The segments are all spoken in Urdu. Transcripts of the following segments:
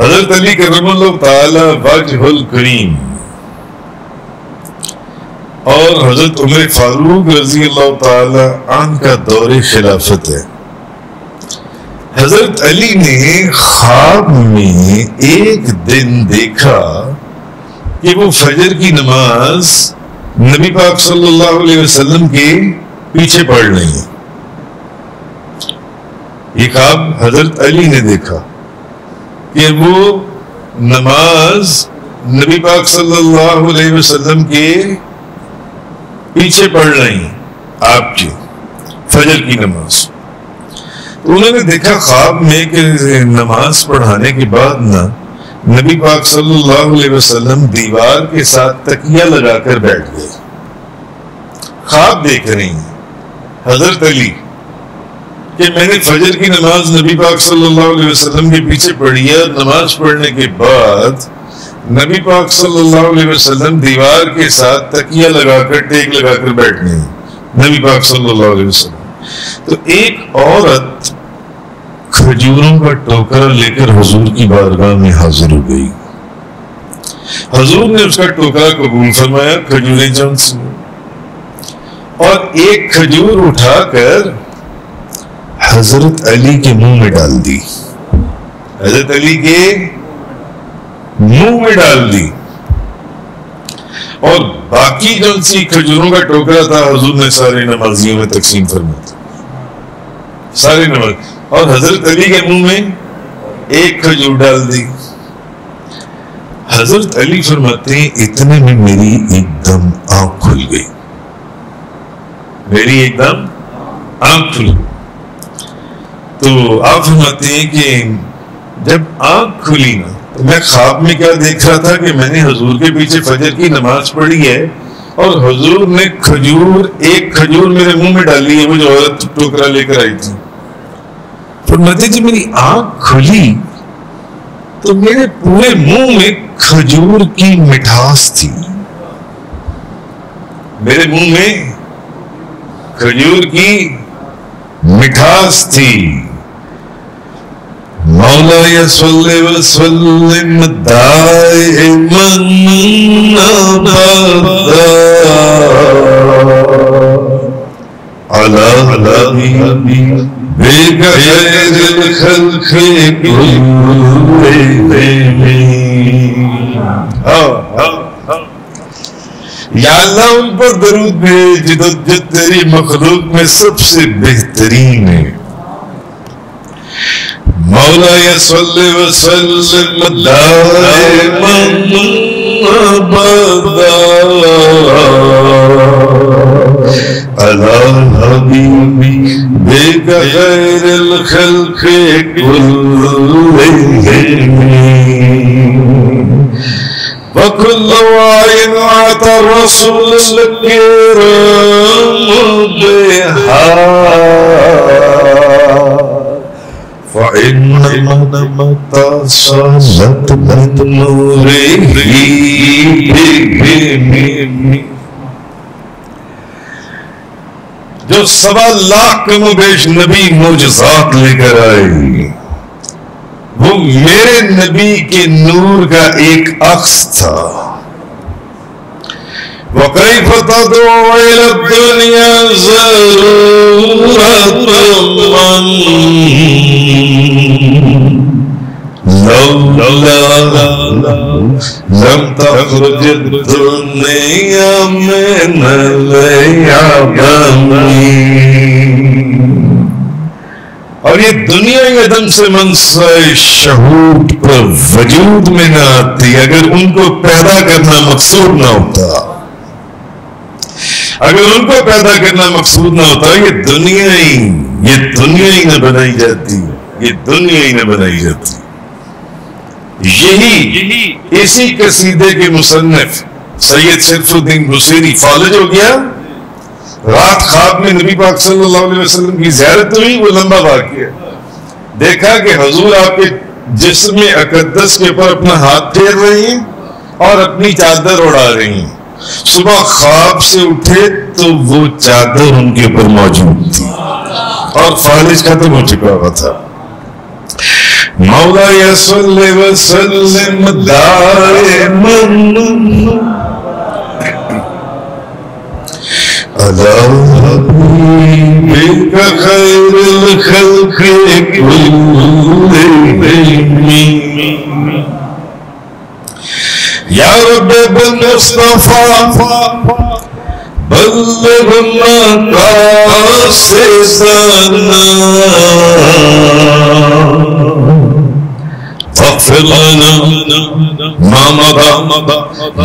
حضرت علی کرم اللہ تعالی وجہ الکریم اور حضرت عمر فاروق رضی اللہ تعالی عنہ کا دور خلافت ہے. حضرت علی نے خواب میں ایک دن دیکھا کہ وہ فجر کی نماز نبی پاک صلی اللہ علیہ وسلم کے پیچھے پڑھ رہی ہیں. یہ خواب حضرت علی نے دیکھا کہ وہ نماز نبی پاک صلی اللہ علیہ وسلم کے پیچھے پڑھ رہی ہیں آپ کی فجر کی نماز. تو انہوں نے دیکھا خواب میں کہ نماز پڑھانے کے بعد نا نبی پاک صلی اللہ علیہ وسلم دیوار کے ساتھ تکیہ لگا کر بیٹھ گئے. خواب دیکھ رہی ہیں حضرت علی کہ میں نے فجر کی نماز نبی پاک صلی اللہ علیہ وسلم کے پیچھے پڑھی ہے. نماز پڑھنے کے بعد نبی پاک صلی اللہ علیہ وسلم دیوار کے ساتھ تکیہ لگا کر ٹیک لگا کر بیٹھنے ہیں نبی پاک صلی اللہ علیہ وسلم. تو ایک عورت کھجوروں کا ٹوکرا لے کر حضور کی بارگاہ میں حاضر ہو گئی. حضور نے اس کا ٹوکرا قبول فرمایا, کھجوریں جون سی, اور ایک کھجور اٹھا کر حضرت علی کے منہ میں ڈال دی. حضرت علی کے منہ میں ڈال دی, اور باقی جو سی کھجوروں کا ٹوکرا تھا حضور نے سارے نمازیوں میں تقسیم فرما دیا. سارے نماز, اور حضرت علی کے منہ میں ایک کھجور ڈال دی. حضرت علی فرماتے ہیں اتنے میں میری ایک دم آنکھ کھل گئی. میری ایک دم آنکھ کھل گئی. تو آپ فرماتے ہیں کہ جب آنکھ کھلی نا تو میں خواب میں کیا دیکھ رہا تھا کہ میں نے حضور کے پیچھے فجر کی نماز پڑھی ہے اور حضور نے ایک کھجور میرے منہ میں ڈالی ہے, وہ جو عورت ٹوکرا لے کر آئی تھی. فرماتے جب میری آنکھ کھلی تو میرے پورے منہ میں کھجور کی مٹھاس تھی. میرے منہ میں کھجور کی مٹھاس تھی. مولا صلی وسلم دائما ابدا علی حبیبک خیر الخلق کلہم. یا اللہ ان پر درود بھیج جو تیری مخلوق میں سب سے بہترین ہے. مولا صلی وسلم دائما ابدا علی حبیبک خیر الخلق کلہم وکل وعین عطا الرسول الکرام بہا فإنما اتصلت بنوره. جو 1.25 لاکھ کم و بیش نبی معجزات لے کر آئے وہ میرے نبی کے نور کا ایک عکس تھا. وَكَيْفَ تَدْعُو إِلَى الدُّنْيَا ضَرُورَةً لَوْلَا لَمْ تَخْرُجِ الدُّنْيَا مِنَ الْيَمِينِ. اور یہ دنیا عدم سے منصہ شہود پر وجود میں نہ آتی اگر ان کو پیدا کرنا مقصود نہ ہوتا. اگر ان کو پیدا کرنا مقصود نہ ہوتا یہ دنیا ہی نہ بنائی جاتی. یہ دنیا ہی نہ بنائی جاتی. یہی اسی قصیدے کے مصنف سید شرف الدین بصیری فالج ہو گیا. رات خواب میں نبی پاک صلی اللہ علیہ وسلم کی زیارت ہوئی. وہ لمبا واقعہ ہے. دیکھا کہ حضور آپ کے جسم اقدس کے اوپر اپنا ہاتھ پھیر رہی ہیں اور اپنی چادر اڑا رہی ہیں. صبح خواب سے اٹھے تو وہ چادر ان کے اوپر موجود تھی اور فالج ختم ہو چکا ہوا تھا. مولاي صل وسلم دائما على حبيبك خير الخلق كلهم يا رب بالمصطفى بلغ مقاصدنا واغفر لنا ما مضى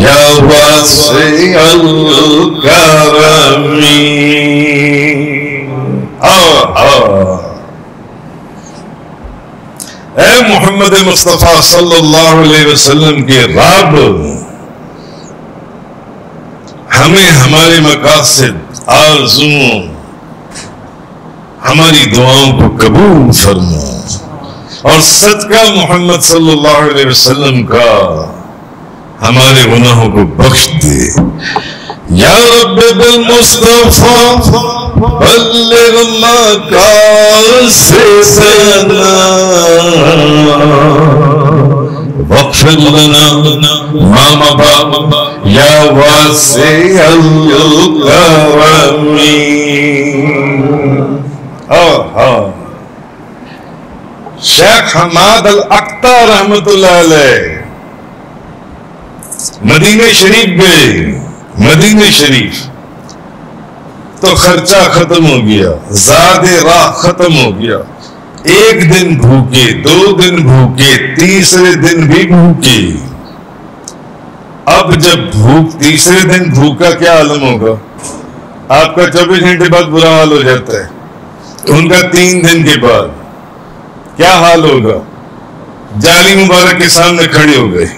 يا واسع الكرم. اے محمد مصطفیٰ صلی اللہ علیہ وسلم کے رب، ہمیں ہمارے مقاصد، آرزوؤں، ہماری دعاؤں کو قبول فرما اور صدقہ محمد صلی اللہ علیہ وسلم کا ہمارے گناہوں کو بخش دے. یا رب بالمصطفیٰ بلغ مقاصدنا واغفر لنا ما مضى یا واسع الکرم. شیخ حماد الاقطع رحمت اللہ علیہ مدینہ شریف گئے. مدینہ شریف تو خرچہ ختم ہو گیا، زاد راہ ختم ہو گیا. ایک دن بھوکے، 2 دن بھوکے، تیسرے دن بھی بھوکے. اب جب تیسرے دن بھوکا کیا عالم ہوگا؟ آپ کا 24 گھنٹے بعد برا حال ہو جاتا ہے، ان کا 3 دن کے بعد کیا حال ہوگا؟ جالی مبارک کے سامنے کھڑے ہو گئے.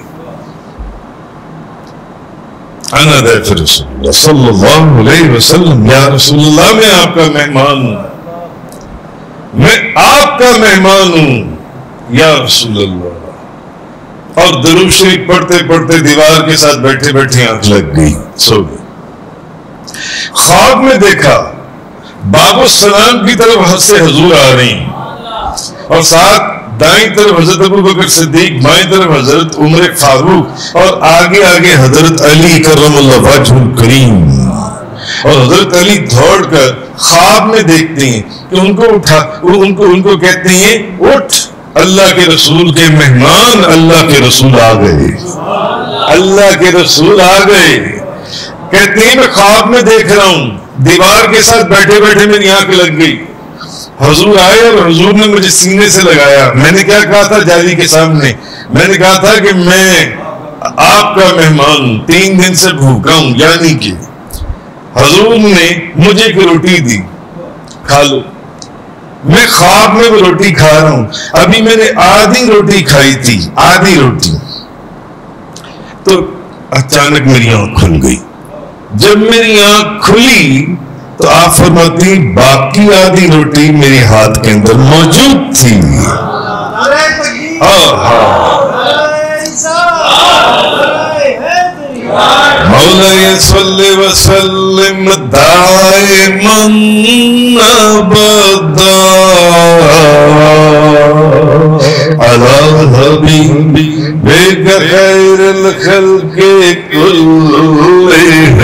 انا ضیف رسول اللہ صلی اللہ علیہ وسلم، یا رسول اللہ میں آپ کا مہمان ہوں، میں آپ کا مہمان ہوں یا رسول اللہ. اور درود شریف پڑھتے پڑھتے دیوار کے ساتھ بیٹھے بیٹھے آنکھ لگ گئی، سو گئی. خواب میں دیکھا باب السلام کی طرف سے حضور آ رہی اور ساتھ دائیں طرف حضرت ابو بکر صدیق، بائیں طرف حضرت عمر فاروق اور آگے آگے حضرت علی کرم اللہ وجہ الکریم. اور حضرت علی دوڑ کر خواب میں دیکھتے ہیں کہ ان کو کہتے ہیں اٹھ، اللہ کے رسول کے مہمان، اللہ کے رسول آ گئے، اللہ کے رسول آ گئے. کہتے ہیں میں خواب میں دیکھ رہا ہوں، دیوار کے ساتھ بیٹھے بیٹھے میری آنکھ لگ گئی. حضور آئے اور حضور نے مجھے سینے سے لگایا. میں نے کیا کہا تھا جالی کے سامنے؟ میں نے کہا تھا کہ میں آپ کا مہمان ہوں، 3 دن سے بھوکا ہوں. یعنی کہ حضور نے مجھے ایک روٹی دی، کھا لو. میں خواب میں وہ روٹی کھا رہا ہوں. ابھی میں نے آدھی روٹی کھائی تھی، آدھی روٹی. تو اچانک میری آنکھ کھل گئی. جب میری آنکھ کھلی تو آپ فرماتی باقی آدھی روٹی میرے ہاتھ کے اندر موجود تھی. مولاي صل وسلم دائما ابدا على حبيبك خير الخلق كلهم.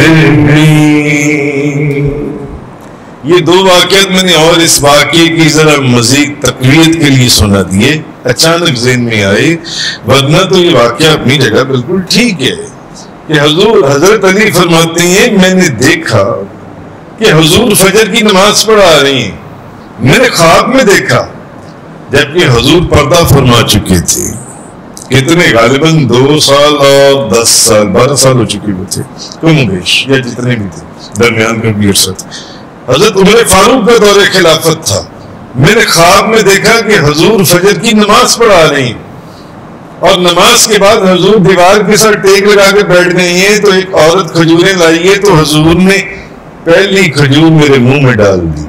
یہ 2 واقعات میں نے اور اس واقعے کی ذرا مزید تقویت کے لیے سنا دیے، اچانک ذہن میں آئے، ورنہ تو یہ واقعہ اپنی جگہ بالکل ٹھیک ہے کہ حضرت علی فرماتے ہیں میں نے دیکھا کہ حضور فجر کی نماز پڑھا رہی ہیں. میں نے خواب میں دیکھا جبکہ حضور پردہ فرما چکے تھے. کتنے؟ غالباً 2 سال اور 10 سال 12 سال ہو چکے ہوئے تھے، کم بیش یا جتنے بھی تھے، درمیان کا بھی عرصہ تھا. حضرت عمر فاروق کا دور خلافت تھا. میں نے خواب میں دیکھا کہ حضور فجر کی نماز پڑھا رہی ہیں اور نماز کے بعد حضور دیوار کے ساتھ ٹیک لگا کے بیٹھ گئی ہیں. تو ایک عورت کھجوریں لائی ہے تو حضور نے پہلی کھجور میرے منہ میں ڈال دی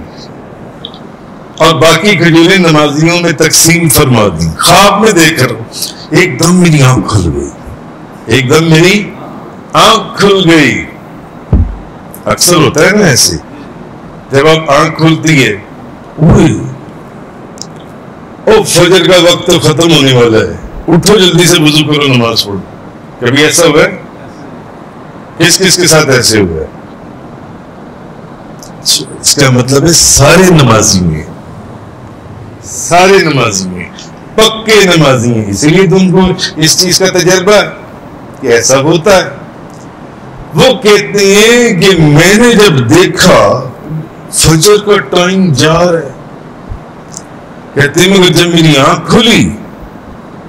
اور باقی کھجوریں نمازیوں میں تقسیم فرما دی. خواب میں دیکھ رہا ہوں، ایک دم میری آنکھ کھل گئی، ایک دم میری آنکھ کھل گئی. اکثر ہوتا ہے نا ایسے، جب آپ آنکھ کھلتی ہے او فجر کا وقت تو ختم ہونے والا ہے, اٹھو جلدی سے وضو کرو نماز پڑھو. کبھی ایسا ہوا ہے؟ کس کس کے ساتھ ایسے ہوا ہے؟ اس کا مطلب ہے سارے نمازی ہیں, سارے نمازی ہیں, پکے نمازی ہیں, اسی لیے تم کو اس چیز کا تجربہ کہ ایسا ہوتا ہے. وہ کہتے ہیں کہ میں نے جب دیکھا فجر کا ٹائم جا رہا ہے, کہتے ہیں مگر جب میری آنکھ کھلی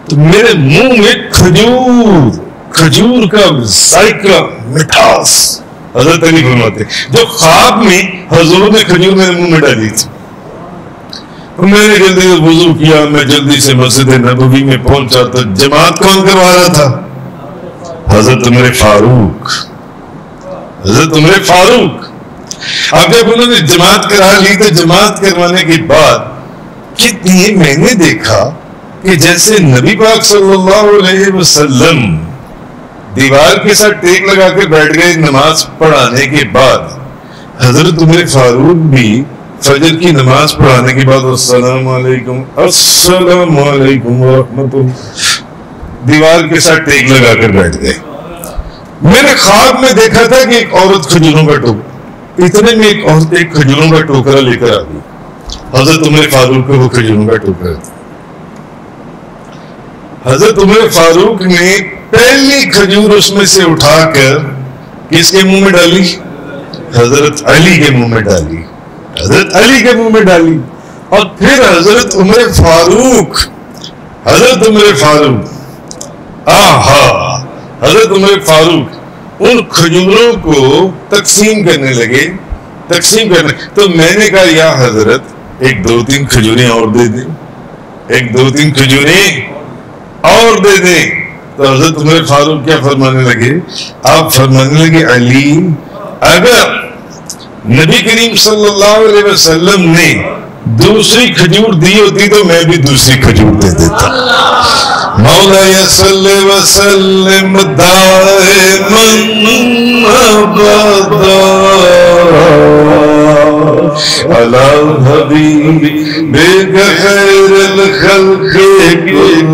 تو میرے منہ میں کھجور کا ذائقہ, مٹھاس. حضرت علی فرماتے جو خواب میں حضور نے کھجور میرے منہ میں ڈالی تھی, میں نے جلدی سے وضو کیا, میں جلدی سے مسجد نبوی میں پہنچا. تو جماعت کون کروا رہا تھا؟ حضرت عمر فاروق. حضرت عمر فاروق. اب جب انہوں نے جماعت کرا لی تو جماعت کروانے کے بعد کتنی میں نے دیکھا کہ جیسے نبی پاک صلی اللہ علیہ وسلم دیوار کے ساتھ ٹیک لگا کے بیٹھ گئے نماز پڑھانے کے بعد, حضرت عمر فاروق بھی فجر کی نماز پڑھانے کے بعد السلام علیکم السلام علیکم ورحمۃ اللہ دیوار کے ساتھ ٹیک لگا کر بیٹھ گئے. میں نے خواب میں دیکھا تھا کہ ایک عورت کھجوروں کا ٹوکرا, اتنے میں ایک عورت ایک کھجوروں کا ٹوکرا لے کر آ گئی. حضرت عمر فاروق کو وہ کھجوروں کا ٹوکرا تھا. حضرت عمر فاروق نے پہلی کھجور اس میں سے اٹھا کر کس کے منہ میں ڈالی؟ حضرت علی کے منہ میں ڈالی. حضرت علی کے منہ میں ڈالی. اور پھر حضرت عمر فاروق حضرت عمر فاروق ان کھجوروں کو تقسیم کرنے لگے. تو میں نے کہا یا حضرت ایک دو تین کھجوریں اور دے دیں, ایک دو تین کھجوریں اور دے دیں. تو حضرت عمر فاروق کیا فرمانے لگے؟ آپ فرمانے لگے علی, اگر نبی کریم صلی اللہ علیہ وسلم نے دوسری کھجور دی ہوتی تو میں بھی دوسری کھجور دے دیتا. مولا صلی وسلم دائما ابدا علی حبیبک خیر الخلق کلہم